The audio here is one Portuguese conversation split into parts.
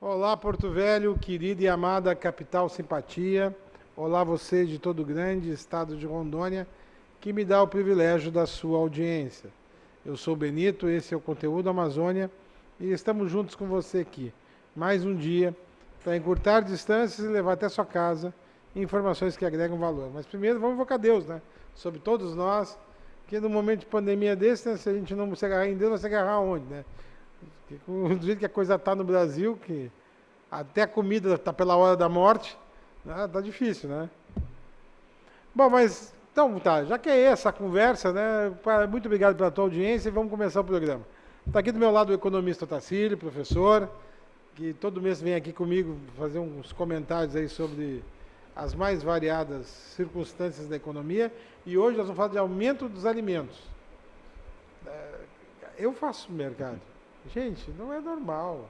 Olá, Porto Velho, querida e amada capital simpatia. Olá, você de todo o grande estado de Rondônia, que me dá o privilégio da sua audiência. Eu sou o Benito, esse é o Conteúdo Amazônia e estamos juntos com você aqui. Mais um dia para encurtar distâncias e levar até sua casa informações que agregam valor. Mas primeiro vamos invocar Deus, né? Sobre todos nós, que no momento de pandemia desse, né, se a gente não se agarrar em Deus, vai se agarrar onde, né? Do jeito que a coisa está no Brasil, que até a comida está pela hora da morte, né? Tá difícil, né? Bom, mas então tá, já que é essa a conversa, né? Muito obrigado pela tua audiência e vamos começar o programa. Está aqui do meu lado o economista Otacílio, professor, que todo mês vem aqui comigo fazer uns comentários aí sobre as mais variadas circunstâncias da economia. E hoje nós vamos falar de aumento dos alimentos. Eu faço mercado. Gente, não é normal.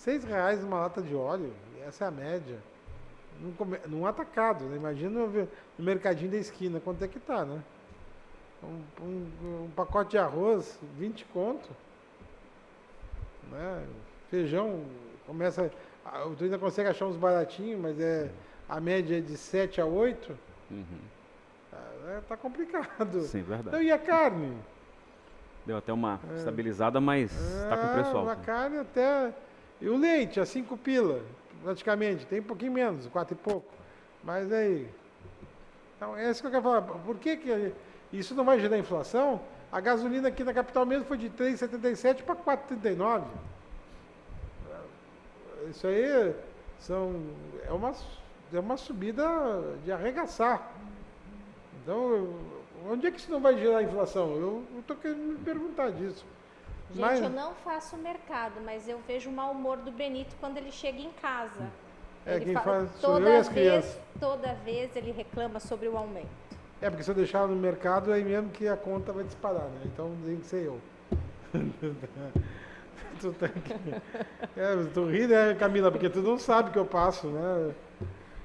R$ 6 uma lata de óleo, essa é a média. Num atacado, né? Imagina no mercadinho da esquina, quanto é que tá, né? Um pacote de arroz, 20 conto. Né? Feijão, começa... Tu ainda consegue achar uns baratinhos, mas a média é de 7 a 8. Tá complicado. Sim, verdade. Então, e a carne? Deu até uma estabilizada, mas está com preço alto. A carne até... E o leite, a 5 pila, praticamente. Tem um pouquinho menos, 4 e pouco. Mas aí... Então, é isso que eu quero falar. Por que isso não vai gerar inflação? A gasolina aqui na capital mesmo foi de 3,77 para 4,39. Isso aí é uma subida de arregaçar. Então, onde é que isso não vai gerar inflação? Eu estou querendo me perguntar disso. Gente, eu não faço mercado, mas eu vejo o mau humor do Benito quando ele chega em casa. Quem faz sou eu e as crianças. Toda vez ele reclama sobre o aumento. Porque se eu deixar no mercado, aí mesmo que a conta vai disparar, né? Então tem que ser eu. Tu ri, né, Camila? Porque tu não sabe o que eu passo, né?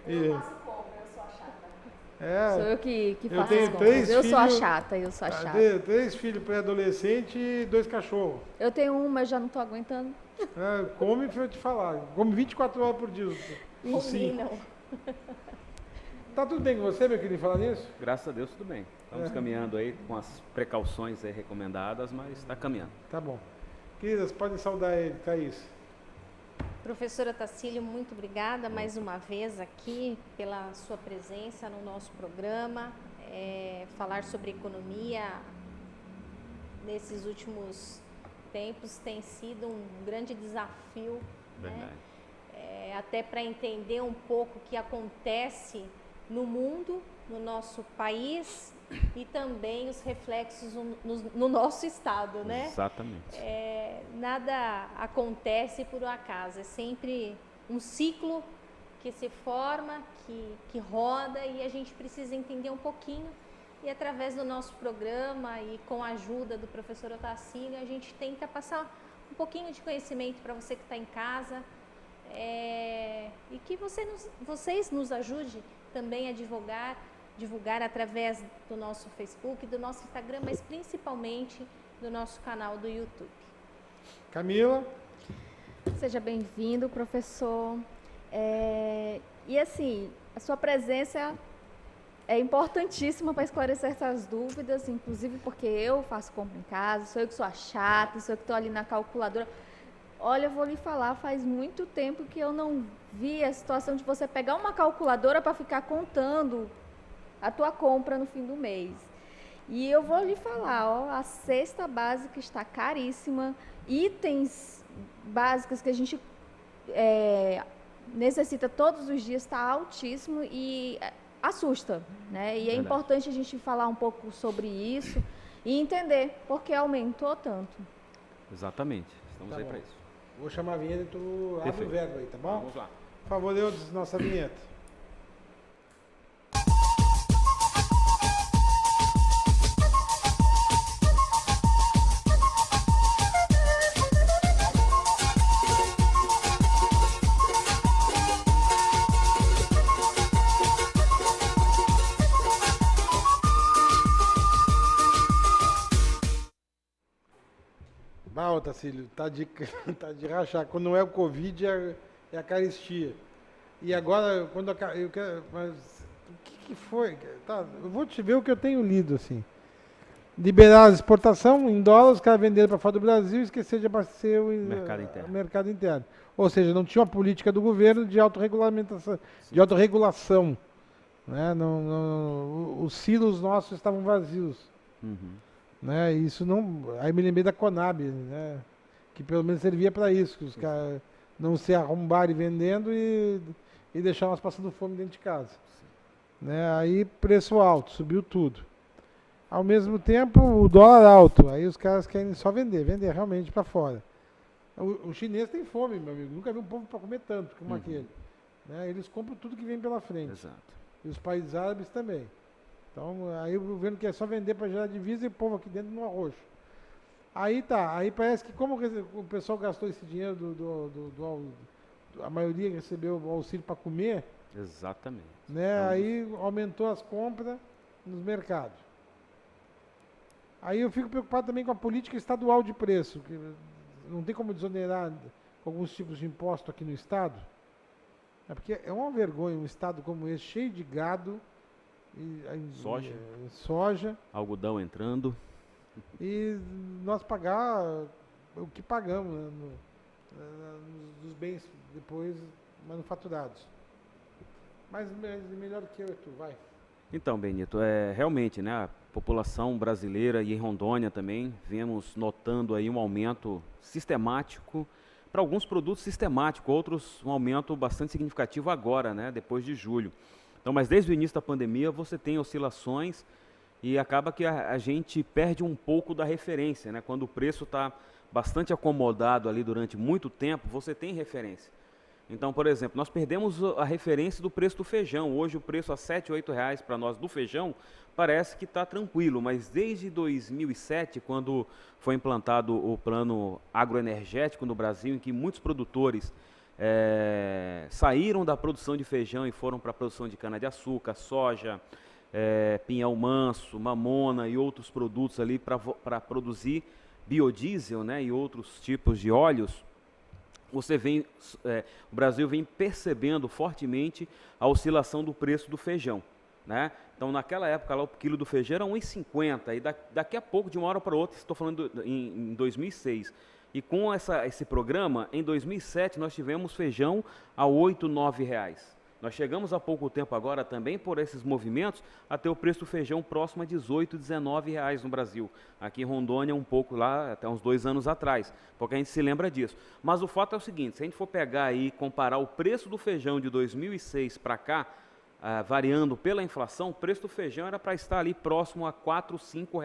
Eu não faço compra, eu sou a chata. Sou eu que faço eu tenho as compras. 3 Eu filhos, sou a chata, eu sou a chata. 3 filhos pré-adolescentes e 2 cachorros. Eu tenho um, mas já não tô aguentando. Come, pra eu te falar. Come 24 horas por dia. Sim, não. Tá tudo bem com você, meu querido, falar nisso? Graças a Deus, tudo bem. Estamos caminhando aí com as precauções aí recomendadas, mas está caminhando. Tá bom. Queridas, podem saudar ele, Thaís. Professora Otacílio, muito obrigada mais uma vez aqui pela sua presença no nosso programa. Falar sobre economia nesses últimos tempos tem sido um grande desafio. Verdade. Né? Até para entender um pouco o que acontece no mundo, no nosso país e também os reflexos no nosso estado, né? Exatamente. Nada acontece por um acaso, é sempre um ciclo que se forma, que roda e a gente precisa entender um pouquinho e através do nosso programa e com a ajuda do professor Otacílio, a gente tenta passar um pouquinho de conhecimento para você que está em casa e que vocês nos ajudem também a divulgar através do nosso Facebook, do nosso Instagram, mas principalmente do nosso canal do YouTube. Camila? Seja bem-vindo, professor. E assim, a sua presença é importantíssima para esclarecer essas dúvidas, inclusive porque eu faço compra em casa, sou eu que sou a chata, sou eu que estou ali na calculadora. Olha, eu vou lhe falar, faz muito tempo que eu não vi a situação de você pegar uma calculadora para ficar contando a tua compra no fim do mês. E eu vou lhe falar, a cesta básica está caríssima, itens básicos que a gente necessita todos os dias está altíssimo e assusta, né? E é importante a gente falar um pouco sobre isso e entender por que aumentou tanto. Exatamente, estamos aí para isso. Vou chamar a vinheta e tu abre o verbo aí, tá bom? Vamos lá. Por favor, Deus, nossa vinheta. Ô, Tacílio, tá de, tá de rachar. Quando não é o Covid, é a caristia. E agora, quando eu quero. Mas o que foi? Tá, eu vou te ver o que eu tenho lido, assim. Liberar a exportação em dólar, os caras venderam para fora do Brasil e esquecer de abastecer o mercado interno. Ou seja, não tinha uma política do governo de autorregulamentação, de autorregulação. Né? Os silos nossos estavam vazios. Né? Isso não. Aí me lembrei da Conab, né? Que pelo menos servia para isso, que os caras não se arrombarem vendendo e deixar nós passando fome dentro de casa. Né? Aí preço alto, subiu tudo. Ao mesmo tempo, o dólar alto, aí os caras querem só vender realmente para fora. O chinês tem fome, meu amigo, nunca vi um povo para comer tanto como aquele. Né? Eles compram tudo que vem pela frente. Exato. E os países árabes também. Então, aí o governo quer só vender para gerar divisa e o povo aqui dentro no arroxo. Aí tá, aí parece que como o pessoal gastou esse dinheiro a maioria recebeu o auxílio para comer, Exatamente. né? Aí aumentou as compras nos mercados. Aí eu fico preocupado também com a política estadual de preço, que não tem como desonerar alguns tipos de imposto aqui no estado. É porque é uma vergonha um estado como esse, cheio de gado, soja, algodão entrando. E nós pagar o que pagamos, né, dos bens depois manufaturados. Mas melhor do que eu e tu, vai. Então, Benito, realmente, né, a população brasileira e em Rondônia também, vemos notando aí um aumento sistemático, para alguns produtos sistemático, outros um aumento bastante significativo agora, né, depois de julho. Então, mas desde o início da pandemia você tem oscilações e acaba que a gente perde um pouco da referência, né? Quando o preço está bastante acomodado ali durante muito tempo, você tem referência. Então, por exemplo, nós perdemos a referência do preço do feijão. Hoje o preço a R$ 7, R$ 8 para nós do feijão parece que está tranquilo, mas desde 2007, quando foi implantado o plano agroenergético no Brasil, em que muitos produtores saíram da produção de feijão e foram para a produção de cana-de-açúcar, soja, pinhão manso, mamona e outros produtos ali para produzir biodiesel, né, e outros tipos de óleos, o Brasil vem percebendo fortemente a oscilação do preço do feijão. Né? Então, naquela época, lá, o quilo do feijão era R$ 1,50 e daqui a pouco, de uma hora para outra, estou falando em 2006, e com esse programa, em 2007, nós tivemos feijão a R$ 8, R$ 9. Nós chegamos há pouco tempo agora, também por esses movimentos, a ter o preço do feijão próximo a R$ 18, R$ 19 no Brasil. Aqui em Rondônia, um pouco lá, até uns 2 anos atrás, porque a gente se lembra disso. Mas o fato é o seguinte, se a gente for pegar e comparar o preço do feijão de 2006 para cá, variando pela inflação, o preço do feijão era para estar ali próximo a R$ 4, R$ 5.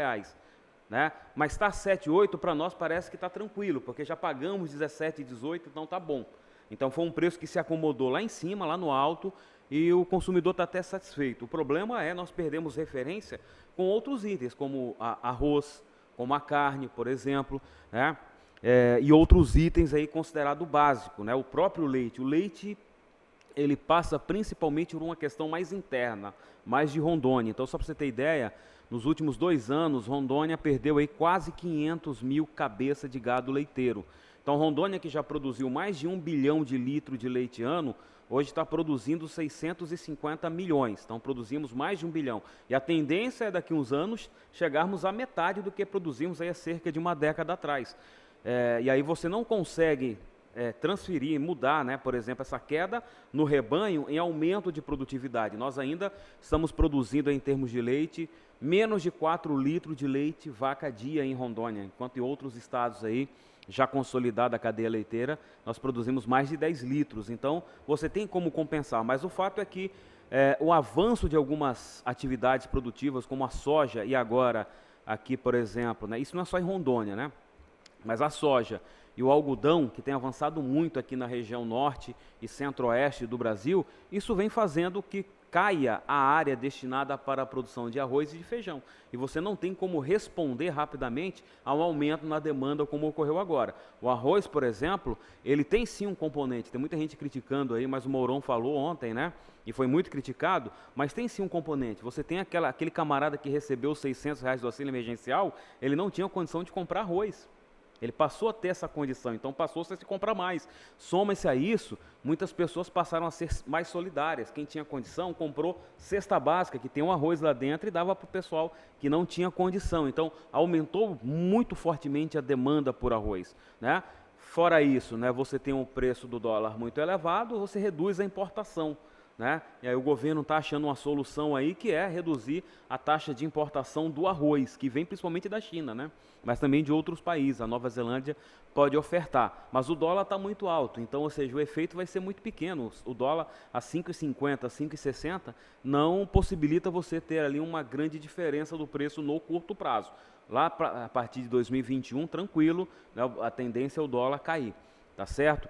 Né? Mas está 7, 8, para nós parece que está tranquilo, porque já pagamos 17, 18, então está bom. Então foi um preço que se acomodou lá em cima, lá no alto, e o consumidor está até satisfeito. O problema é nós perdemos referência com outros itens, como arroz, como a carne, por exemplo, né? E outros itens aí considerados básicos, né? O próprio leite. O leite, ele passa principalmente por uma questão mais interna, mais de Rondônia. Então, só para você ter ideia, nos últimos 2 anos, Rondônia perdeu aí quase 500 mil cabeças de gado leiteiro. Então, Rondônia, que já produziu mais de 1 bilhão de litros de leite ano, hoje está produzindo 650 milhões. Então, produzimos mais de 1 bilhão. E a tendência é, daqui a uns anos, chegarmos à metade do que produzimos aí há cerca de uma década atrás. E aí você não consegue transferir, mudar, né, por exemplo, essa queda no rebanho em aumento de produtividade. Nós ainda estamos produzindo, em termos de leite, menos de 4 litros de leite vaca dia em Rondônia, enquanto em outros estados aí, já consolidada a cadeia leiteira, nós produzimos mais de 10 litros. Então, você tem como compensar, mas o fato é que o avanço de algumas atividades produtivas, como a soja e agora aqui, por exemplo, né, isso não é só em Rondônia, né, mas a soja e o algodão, que tem avançado muito aqui na região norte e centro-oeste do Brasil, isso vem fazendo que caia a área destinada para a produção de arroz e de feijão. E você não tem como responder rapidamente ao aumento na demanda como ocorreu agora. O arroz, por exemplo, ele tem sim um componente, tem muita gente criticando aí, mas o Mourão falou ontem, né? E foi muito criticado, mas tem sim um componente. Você tem aquele camarada que recebeu R$ 600 do auxílio emergencial, ele não tinha condição de comprar arroz. Ele passou a ter essa condição, então passou-se a se comprar mais. Soma-se a isso, muitas pessoas passaram a ser mais solidárias. Quem tinha condição comprou cesta básica, que tem um arroz lá dentro, e dava para o pessoal que não tinha condição. Então, aumentou muito fortemente a demanda por arroz, né? Fora isso, né, você tem um preço do dólar muito elevado, você reduz a importação, né? E aí o governo está achando uma solução aí, que é reduzir a taxa de importação do arroz, que vem principalmente da China, né? Mas também de outros países. A Nova Zelândia pode ofertar, mas o dólar está muito alto, então, ou seja, o efeito vai ser muito pequeno. O dólar a 5,50, 5,60 não possibilita você ter ali uma grande diferença do preço no curto prazo. Lá a partir de 2021, tranquilo, né, a tendência é o dólar cair, tá certo?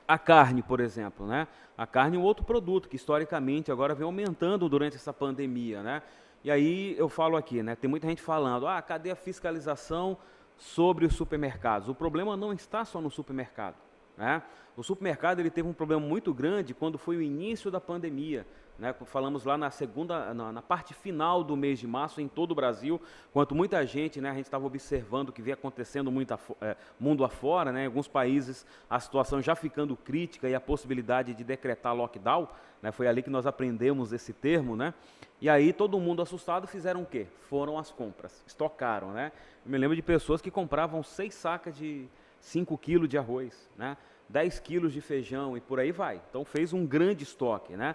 A carne, por exemplo, né? A carne é um outro produto que historicamente agora vem aumentando durante essa pandemia, né? E aí eu falo aqui, né? Tem muita gente falando, cadê a fiscalização sobre os supermercados? O problema não está só no supermercado, né? O supermercado ele teve um problema muito grande quando foi o início da pandemia, né? Falamos lá na parte final do mês de março em todo o Brasil, quanto muita gente, né? A gente estava observando o que vem acontecendo mundo afora, né? Em alguns países a situação já ficando crítica e a possibilidade de decretar lockdown, né? Foi ali que nós aprendemos esse termo, né? E aí todo mundo assustado fizeram o quê? Foram às compras, estocaram, né? Eu me lembro de pessoas que compravam 6 sacas de 5 quilos de arroz, né? 10 quilos de feijão e por aí vai. Então fez um grande estoque, né?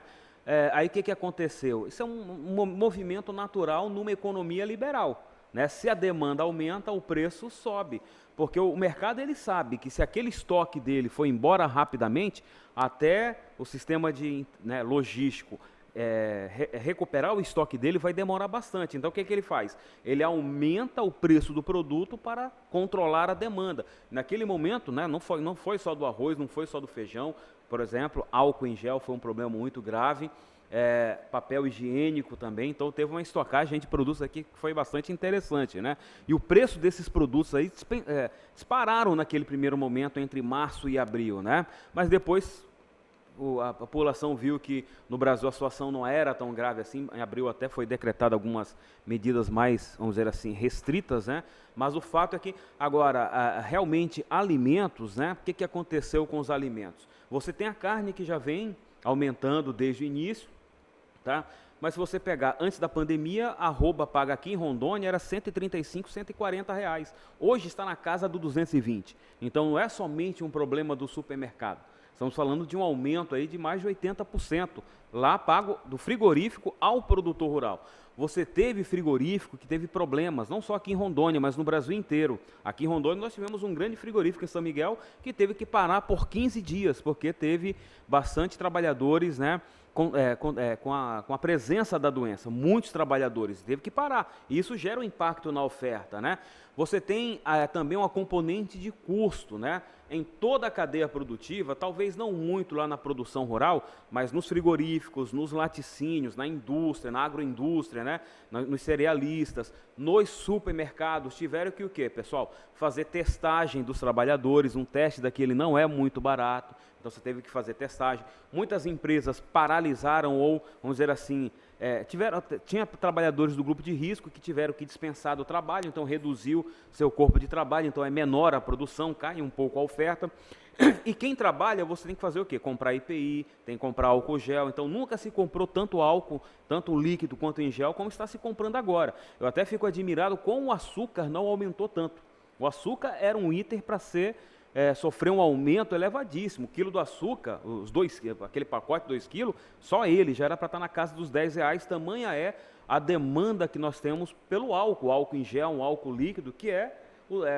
Aí o que aconteceu? Isso é um movimento natural numa economia liberal, né? Se a demanda aumenta, o preço sobe, porque o mercado ele sabe que se aquele estoque dele for embora rapidamente, até o sistema logístico recuperar o estoque dele vai demorar bastante. Então o que ele faz? Ele aumenta o preço do produto para controlar a demanda. Naquele momento, né, não foi só do arroz, não foi só do feijão, por exemplo, álcool em gel foi um problema muito grave, papel higiênico também, então teve uma estocagem de produtos aqui que foi bastante interessante, né? E o preço desses produtos aí dispararam naquele primeiro momento entre março e abril, né? Mas depois a população viu que no Brasil a situação não era tão grave assim. Em abril até foi decretada algumas medidas mais, vamos dizer assim, restritas, né? Mas o fato é que agora, realmente, alimentos, né? O que aconteceu com os alimentos? Você tem a carne que já vem aumentando desde o início, tá? Mas se você pegar antes da pandemia, a arroba paga aqui em Rondônia era R$ 135, R$ 140. Hoje está na casa do 220. Então não é somente um problema do supermercado. Estamos falando de um aumento aí de mais de 80%, lá pago do frigorífico ao produtor rural. Você teve frigorífico que teve problemas, não só aqui em Rondônia, mas no Brasil inteiro. Aqui em Rondônia nós tivemos um grande frigorífico em São Miguel que teve que parar por 15 dias, porque teve bastante trabalhadores, né, com a presença da doença, muitos trabalhadores, teve que parar. E isso gera um impacto na oferta, né? Você tem também uma componente de custo, né? Em toda a cadeia produtiva, talvez não muito lá na produção rural, mas nos frigoríficos, nos laticínios, na indústria, na agroindústria, né? Nos cerealistas, nos supermercados, tiveram que o quê, pessoal? Fazer testagem dos trabalhadores, um teste daquele não é muito barato, então você teve que fazer testagem. Muitas empresas paralisaram ou, vamos dizer assim, tinha trabalhadores do grupo de risco que tiveram que dispensar do trabalho, então reduziu seu corpo de trabalho, então é menor a produção, cai um pouco a oferta. E quem trabalha, você tem que fazer o quê? Comprar EPI, tem que comprar álcool gel, então nunca se comprou tanto álcool, tanto líquido quanto em gel, como está se comprando agora. Eu até fico admirado como o açúcar não aumentou tanto. O açúcar era um item para sofreu um aumento elevadíssimo. O quilo do açúcar, aquele pacote 2 quilos, só ele já era para estar na casa dos R$10, tamanha é a demanda que nós temos pelo álcool em gel, um álcool líquido, que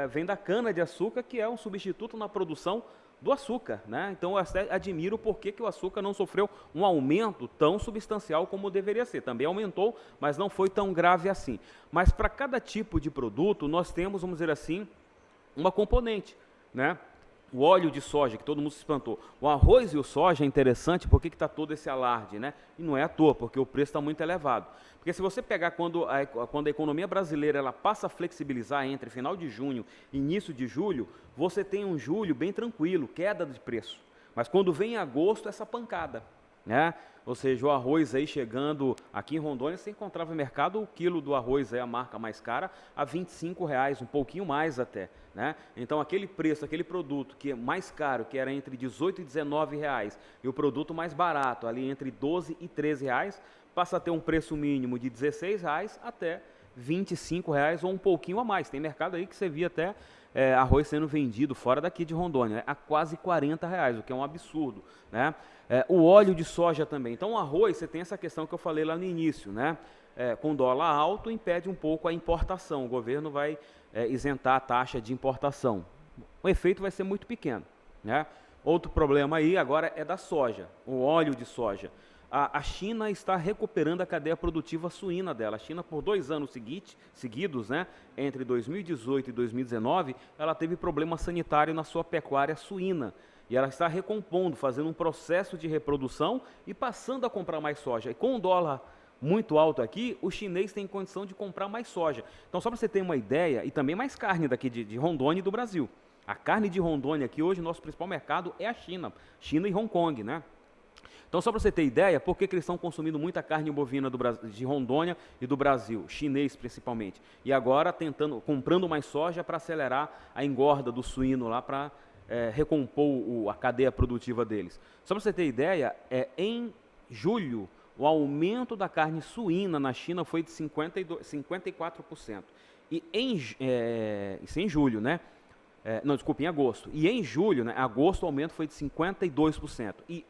vem da cana-de-açúcar, que é um substituto na produção do açúcar, né? Então eu até admiro porque que o açúcar não sofreu um aumento tão substancial como deveria ser. Também aumentou, mas não foi tão grave assim. Mas para cada tipo de produto, nós temos, vamos dizer assim, uma componente, né? O óleo de soja, que todo mundo se espantou. O arroz e o soja é interessante, porque está todo esse alarde, né? E não é à toa, porque o preço está muito elevado. Porque se você pegar quando a economia brasileira ela passa a flexibilizar entre final de junho e início de julho, você tem um julho bem tranquilo, queda de preço. Mas quando vem agosto, essa pancada, né? Ou seja, o arroz aí chegando aqui em Rondônia, você encontrava no mercado o quilo do arroz, aí, a marca mais cara, a R$ 25, um pouquinho mais até, né? Então aquele preço, aquele produto que é mais caro, que era entre R$ 18 e R$ 19, e o produto mais barato, ali entre R$ 12 e R$ 13, passa a ter um preço mínimo de R$ 16 até R$ 25 ou um pouquinho a mais. Tem mercado aí que você via até arroz sendo vendido fora daqui de Rondônia, né, a quase R$ 40, o que é um absurdo, né? O óleo de soja também. Então o arroz, você tem essa questão que eu falei lá no início, né? Com dólar alto, impede um pouco a importação. O governo vai isentar a taxa de importação. O efeito vai ser muito pequeno, né? Outro problema aí agora é da soja, o óleo de soja. A China está recuperando a cadeia produtiva suína dela. A China, por 2 anos seguidos, né, entre 2018 e 2019, ela teve problema sanitário na sua pecuária suína. E ela está recompondo, fazendo um processo de reprodução e passando a comprar mais soja. E com o dólar muito alto aqui, o chinês tem condição de comprar mais soja. Então, só para você ter uma ideia, e também mais carne daqui de Rondônia e do Brasil. A carne de Rondônia aqui hoje, nosso principal mercado é a China. China e Hong Kong, né? Então, só para você ter ideia, por que eles estão consumindo muita carne bovina de Rondônia e do Brasil, chinês principalmente, e agora comprando mais soja para acelerar a engorda do suíno lá, para recompor a cadeia produtiva deles. Só para você ter ideia, em julho, o aumento da carne suína na China foi de 54%. Isso em julho, né? Não, desculpa, em agosto. E em julho, né, agosto, o aumento foi de 52%. E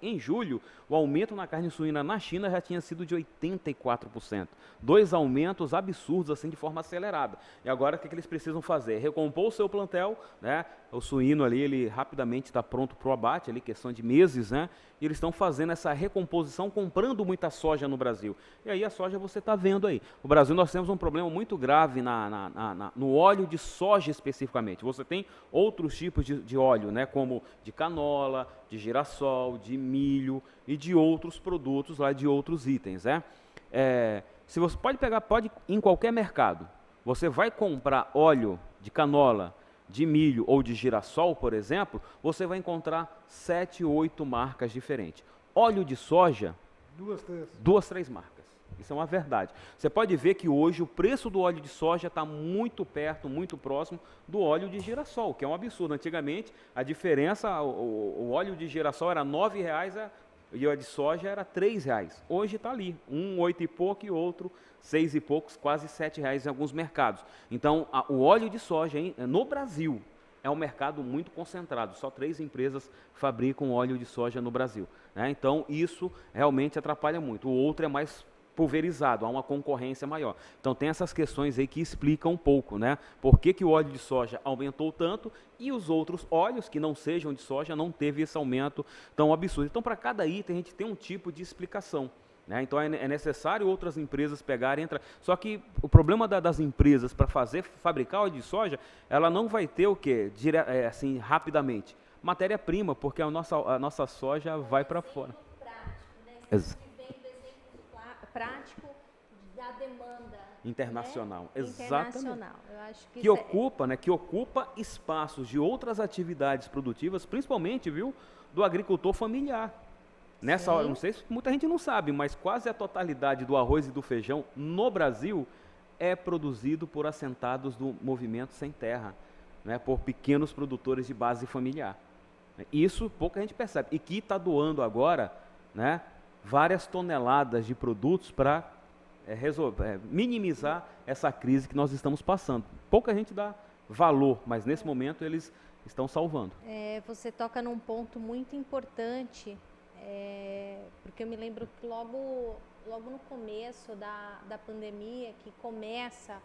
em julho, o aumento na carne suína na China já tinha sido de 84%. 2 aumentos absurdos, assim, de forma acelerada. E agora, o que eles precisam fazer? Recompor o seu plantel, né? O suíno ali, ele rapidamente está pronto para o abate, ali, questão de meses, né? E eles estão fazendo essa recomposição, comprando muita soja no Brasil. E aí a soja você está vendo aí. No Brasil nós temos um problema muito grave no óleo de soja especificamente. Você tem outros tipos de óleo, né? Como de canola, de girassol, de milho e de outros produtos lá, de outros itens, né? Se você pode ir em qualquer mercado, você vai comprar óleo de canola, de milho ou de girassol, por exemplo, você vai encontrar 7, 8 marcas diferentes. Óleo de soja, 2, 3 marcas. Isso é uma verdade. Você pode ver que hoje o preço do óleo de soja está muito perto, muito próximo do óleo de girassol, que é um absurdo. Antigamente, a diferença, o óleo de girassol era R$ 9,00 e o de soja era R$ 3,00. Hoje está ali, um 8 e pouco e outro 6 e poucos, quase R$ 7,00 em alguns mercados. Então, o óleo de soja no Brasil é um mercado muito concentrado. Só 3 empresas fabricam óleo de soja no Brasil, né? Então, isso realmente atrapalha muito. O outro é mais pulverizado, há uma concorrência maior. Então tem essas questões aí que explicam um pouco, né? Por que o óleo de soja aumentou tanto e os outros óleos que não sejam de soja não teve esse aumento tão absurdo. Então para cada item a gente tem um tipo de explicação, né? Então é necessário outras empresas pegarem, só que o problema das empresas para fabricar óleo de soja, ela não vai ter o quê? Assim, rapidamente. Matéria-prima, porque a nossa soja vai para fora. Prático da demanda internacional, né? Exatamente. Internacional. Eu acho que ocupa espaços de outras atividades produtivas, principalmente, viu, do agricultor familiar. Nessa hora, não sei se muita gente não sabe, mas quase a totalidade do arroz e do feijão no Brasil é produzido por assentados do movimento sem terra, né, por pequenos produtores de base familiar. Isso pouca gente percebe. E que está doando agora, né, várias toneladas de produtos para minimizar essa crise que nós estamos passando. Pouca gente dá valor, mas nesse momento eles estão salvando. Você toca num ponto muito importante, porque eu me lembro que logo no começo da pandemia, que começa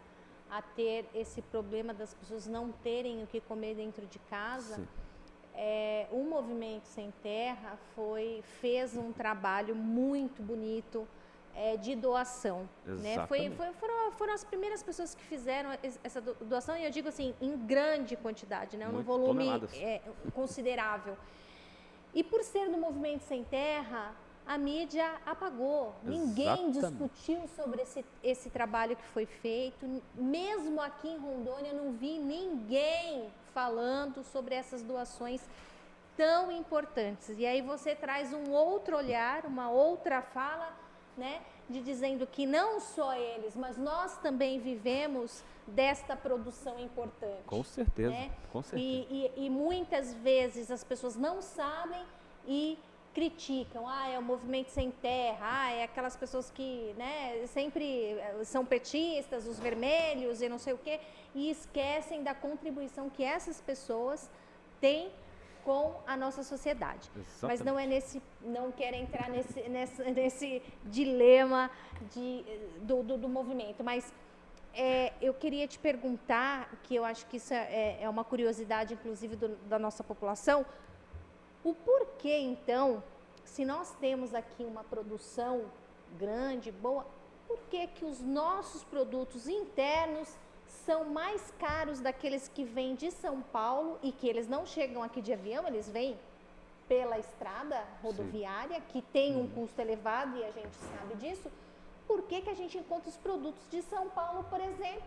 a ter esse problema das pessoas não terem o que comer dentro de casa. Sim. O Movimento Sem Terra fez um trabalho muito bonito de doação. Né? Foram as primeiras pessoas que fizeram essa doação, e eu digo assim, em grande quantidade, né? Num volume considerável. E por ser do Movimento Sem Terra, a mídia apagou. Ninguém discutiu sobre esse trabalho que foi feito. Mesmo aqui em Rondônia, eu não vi ninguém falando sobre essas doações tão importantes. E aí você traz um outro olhar, uma outra fala, né, de dizendo que não só eles, mas nós também vivemos desta produção importante. Com certeza, né? com certeza. E muitas vezes as pessoas não sabem e criticam, é o movimento sem terra, é aquelas pessoas que, né, sempre são petistas, os vermelhos e não sei o quê, e esquecem da contribuição que essas pessoas têm com a nossa sociedade. Exatamente. Mas não quero entrar nesse dilema do movimento, mas eu queria te perguntar, que eu acho que isso é uma curiosidade, inclusive, da nossa população, o porquê, então, se nós temos aqui uma produção grande, boa, por que os nossos produtos internos são mais caros daqueles que vêm de São Paulo e que eles não chegam aqui de avião, eles vêm pela estrada rodoviária, que tem um custo elevado e a gente sabe disso? Por que a gente encontra os produtos de São Paulo, por exemplo,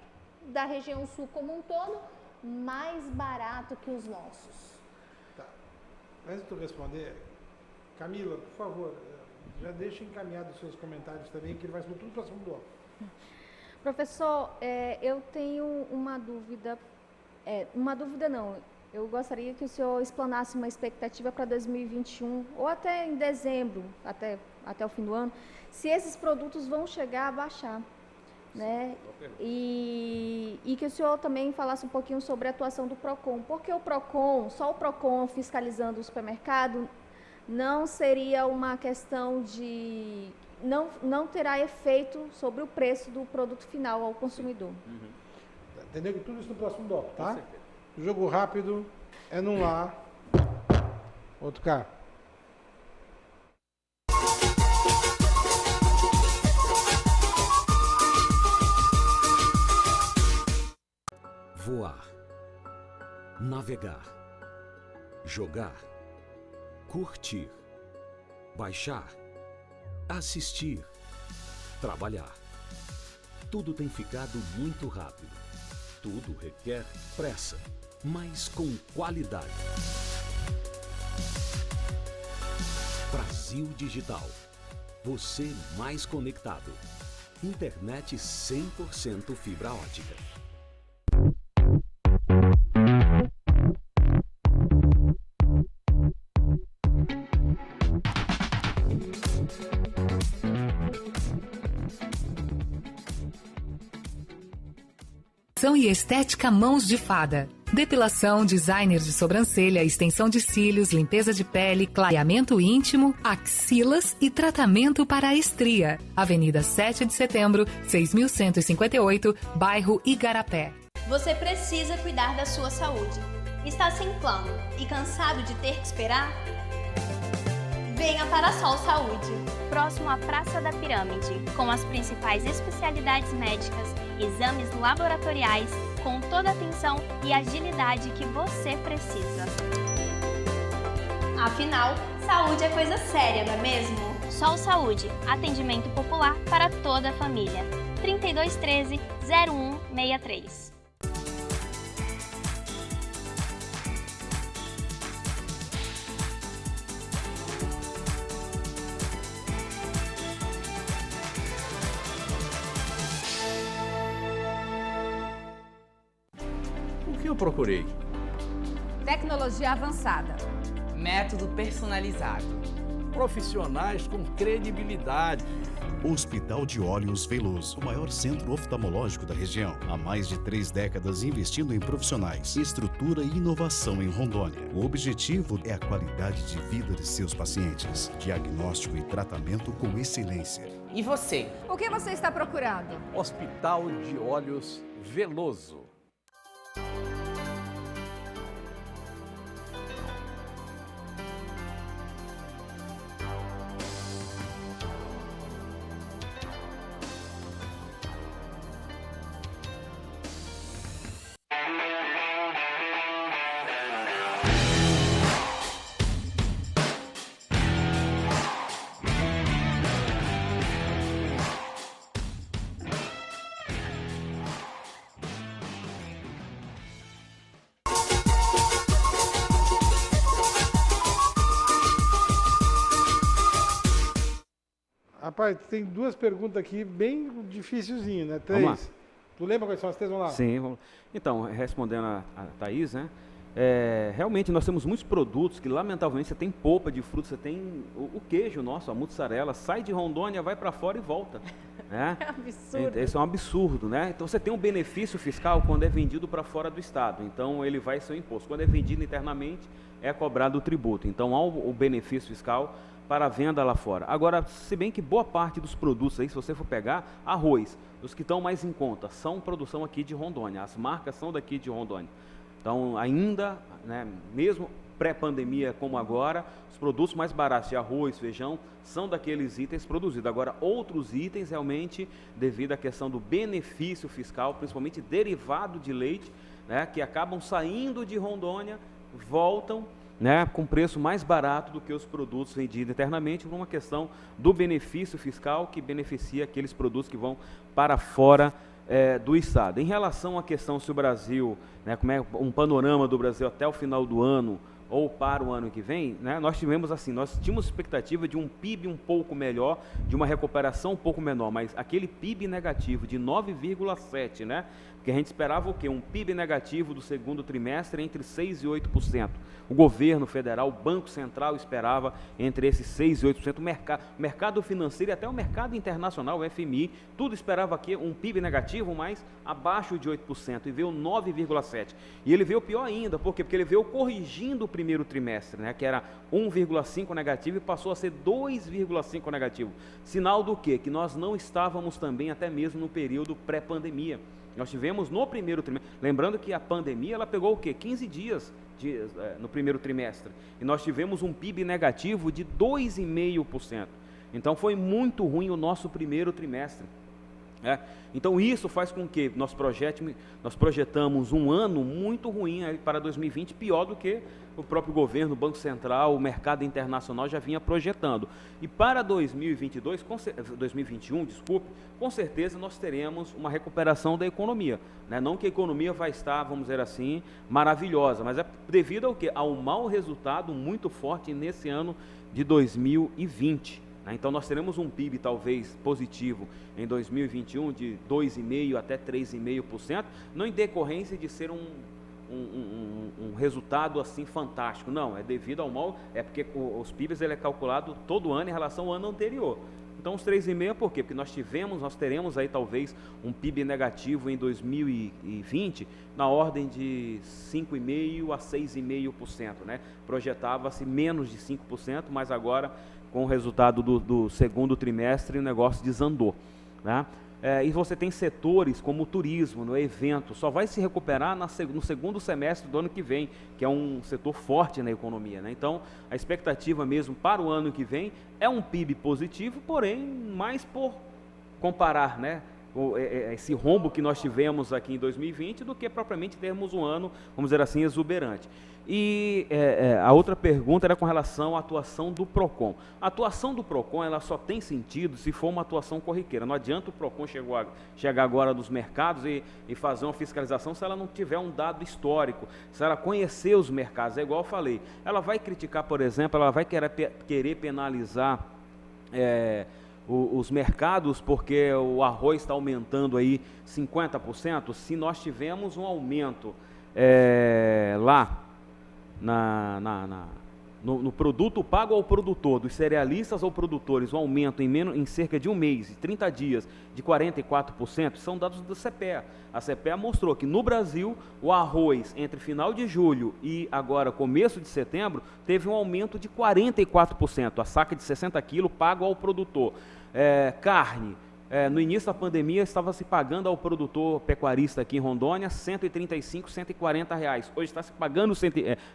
da região sul como um todo, mais barato que os nossos? Antes de tu responder, Camila, por favor, já deixa encaminhado os seus comentários também, que ele vai ser tudo para cima do bloco. Professor, eu tenho uma dúvida, não, eu gostaria que o senhor explanasse uma expectativa para 2021, ou até em dezembro, até o fim do ano, se esses produtos vão chegar a baixar. Né? E que o senhor também falasse um pouquinho sobre a atuação do PROCON, porque só o PROCON fiscalizando o supermercado não seria uma questão de... não terá efeito sobre o preço do produto final ao consumidor. Entendeu? Que tudo isso no próximo bloco, tá? Jogo rápido, é num lá, outro cá. Voar, navegar, jogar, curtir, baixar, assistir, trabalhar. Tudo tem ficado muito rápido. Tudo requer pressa, mas com qualidade. Brasil Digital. Você mais conectado. Internet 100% fibra ótica. E estética Mãos de Fada. Depilação, designer de sobrancelha, extensão de cílios, limpeza de pele, clareamento íntimo, axilas e tratamento para a estria. Avenida 7 de Setembro, 6.158, bairro Igarapé. Você precisa cuidar da sua saúde. Está sem plano e cansado de ter que esperar? Venha para a Sol Saúde, próximo à Praça da Pirâmide, com as principais especialidades médicas, exames laboratoriais, com toda a atenção e agilidade que você precisa. Afinal, saúde é coisa séria, não é mesmo? Sol Saúde, atendimento popular para toda a família. 3213-0163. O que eu procurei? Tecnologia avançada. Método personalizado. Profissionais com credibilidade. Hospital de Olhos Veloso, o maior centro oftalmológico da região. Há mais de 3 décadas investindo em profissionais, estrutura e inovação em Rondônia. O objetivo é a qualidade de vida de seus pacientes. Diagnóstico e tratamento com excelência. E você? O que você está procurando? Hospital de Olhos Veloso. Rapaz, tem 2 perguntas aqui bem dificilzinho, né? 3. Vamos lá. Tu lembra quais são as 3? Vamos lá. Sim, vamos. Então, respondendo a Thaís, né? Realmente nós temos muitos produtos que, lamentavelmente, você tem polpa de fruta, você tem o queijo nosso, a mussarela, sai de Rondônia, vai para fora e volta. Né? É absurdo. Isso é um absurdo, né? Então você tem um benefício fiscal quando é vendido para fora do estado, então ele vai ser um imposto. Quando é vendido internamente, é cobrado o tributo. Então há o benefício fiscal para a venda lá fora. Agora, se bem que boa parte dos produtos aí, se você for pegar, arroz, os que estão mais em conta, são produção aqui de Rondônia, as marcas são daqui de Rondônia. Então, ainda, né, mesmo pré-pandemia como agora, os produtos mais baratos de arroz, feijão, são daqueles itens produzidos. Agora, outros itens, realmente, devido à questão do benefício fiscal, principalmente derivado de leite, né, que acabam saindo de Rondônia, voltam, né, com preço mais barato do que os produtos vendidos internamente, por uma questão do benefício fiscal que beneficia aqueles produtos que vão para fora do Estado. Em relação à questão se o Brasil, né, como é um panorama do Brasil até o final do ano ou para o ano que vem, né, nós tínhamos expectativa de um PIB um pouco melhor, de uma recuperação um pouco menor, mas aquele PIB negativo de 9,7%, né, porque a gente esperava o quê? Um PIB negativo do segundo trimestre entre 6% e 8%. O governo federal, o Banco Central esperava entre esses 6% e 8%. O mercado financeiro e até o mercado internacional, o FMI, tudo esperava aqui um PIB negativo, mas abaixo de 8%, e veio 9,7%. E ele veio pior ainda, por quê? Porque ele veio corrigindo o primeiro trimestre, né, que era 1,5% negativo e passou a ser 2,5% negativo. Sinal do quê? Que nós não estávamos também até mesmo no período pré-pandemia. Nós tivemos no primeiro trimestre, lembrando que a pandemia ela pegou o quê? 15 dias no primeiro trimestre, e nós tivemos um PIB negativo de 2,5%. Então foi muito ruim o nosso primeiro trimestre. Então isso faz com que nós projetamos um ano muito ruim aí para 2020, pior do que o próprio governo, o Banco Central, o mercado internacional já vinha projetando. E para 2021, com certeza nós teremos uma recuperação da economia. Né? Não que a economia vai estar, vamos dizer assim, maravilhosa, mas é devido ao quê? Ao mau resultado muito forte nesse ano de 2020. Então nós teremos um PIB talvez positivo em 2021 de 2,5% até 3,5%, não em decorrência de ser um resultado assim fantástico, não, é devido ao mal, é porque os PIBs ele é calculado todo ano em relação ao ano anterior. Então os 3,5% por quê? Porque nós teremos aí talvez um PIB negativo em 2020 na ordem de 5,5% a 6,5%, né? Projetava-se menos de 5%, mas agora com o resultado do segundo trimestre o negócio desandou, né? E você tem setores como o turismo, no evento, só vai se recuperar no segundo semestre do ano que vem, que é um setor forte na economia, né? Então, a expectativa mesmo para o ano que vem é um PIB positivo, porém, mais por comparar, né, esse rombo que nós tivemos aqui em 2020 do que propriamente termos um ano, vamos dizer assim, exuberante. E a outra pergunta era com relação à atuação do PROCON. A atuação do PROCON ela só tem sentido se for uma atuação corriqueira. Não adianta o PROCON chegar agora nos mercados e fazer uma fiscalização se ela não tiver um dado histórico, se ela conhecer os mercados. É igual eu falei, ela vai criticar, por exemplo, ela vai querer penalizar os mercados porque o arroz está aumentando aí 50%, se nós tivermos um aumento lá no produto pago ao produtor, dos cerealistas ou produtores, um aumento em cerca de um mês, 30 dias, de 44%, são dados da CPEA. A CPEA mostrou que no Brasil, o arroz, entre final de julho e agora começo de setembro, teve um aumento de 44%, a saca de 60 quilos pago ao produtor. Carne, no início da pandemia estava se pagando ao produtor pecuarista aqui em Rondônia R$ 135, R$ 140. Hoje está se pagando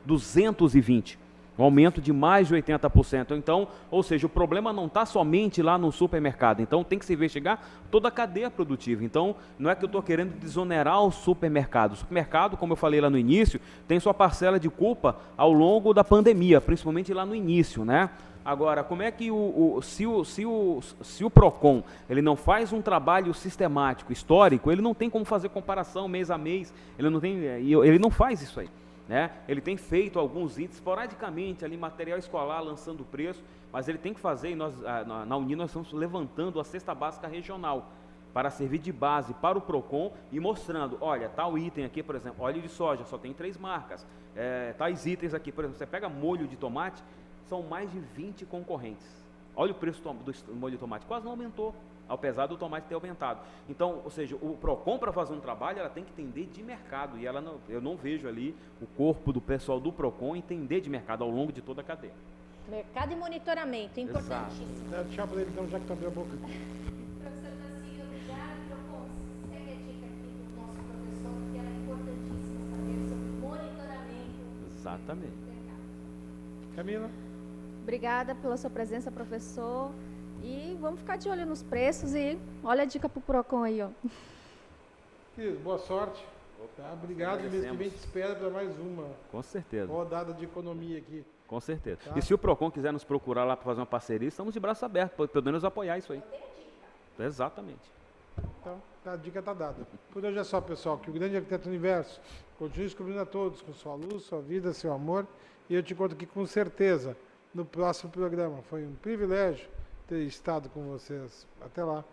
220, um aumento de mais de 80%. Então, ou seja, o problema não está somente lá no supermercado. Então, tem que se investigar toda a cadeia produtiva. Então, não é que eu estou querendo desonerar o supermercado. O supermercado, como eu falei lá no início, tem sua parcela de culpa ao longo da pandemia, principalmente lá no início, né? Agora, como é que se o PROCON ele não faz um trabalho sistemático, histórico, ele não tem como fazer comparação mês a mês, ele não faz isso aí. né? Ele tem feito alguns itens esporadicamente ali, material escolar, lançando preço, mas ele tem que fazer, e nós, na Uni, nós estamos levantando a cesta básica regional, para servir de base para o PROCON e mostrando, olha, tal item aqui, por exemplo, óleo de soja, só tem 3 marcas, tais itens aqui, por exemplo, você pega molho de tomate, são mais de 20 concorrentes. Olha o preço do molho de tomate, quase não aumentou, apesar do tomate ter aumentado. Então, ou seja, o PROCON, para fazer um trabalho, ela tem que entender de mercado, e eu não vejo ali o corpo do pessoal do PROCON entender de mercado ao longo de toda a cadeia. Mercado e monitoramento, importantíssimo. Tchau para ele então, já que tu abriu a boca. Professor Tassilo, já segue a dica aqui do nosso professor, que ela é importantíssima saber sobre monitoramento. Exatamente. Camila? Obrigada pela sua presença, professor. E vamos ficar de olho nos preços e olha a dica pro PROCON aí, ó. Querido, boa sorte. Tá? Obrigado, mês que vem te espera para mais uma Com certeza. rodada de economia aqui. Com certeza. Tá. E se o PROCON quiser nos procurar lá para fazer uma parceria, estamos de braço aberto, podendo nos apoiar isso aí. Exatamente. Então, a dica está dada. Por hoje é só, pessoal. Que o grande arquiteto do universo continue descobrindo a todos com sua luz, sua vida, seu amor. E eu te conto aqui com certeza no próximo programa. Foi um privilégio ter estado com vocês. Até lá.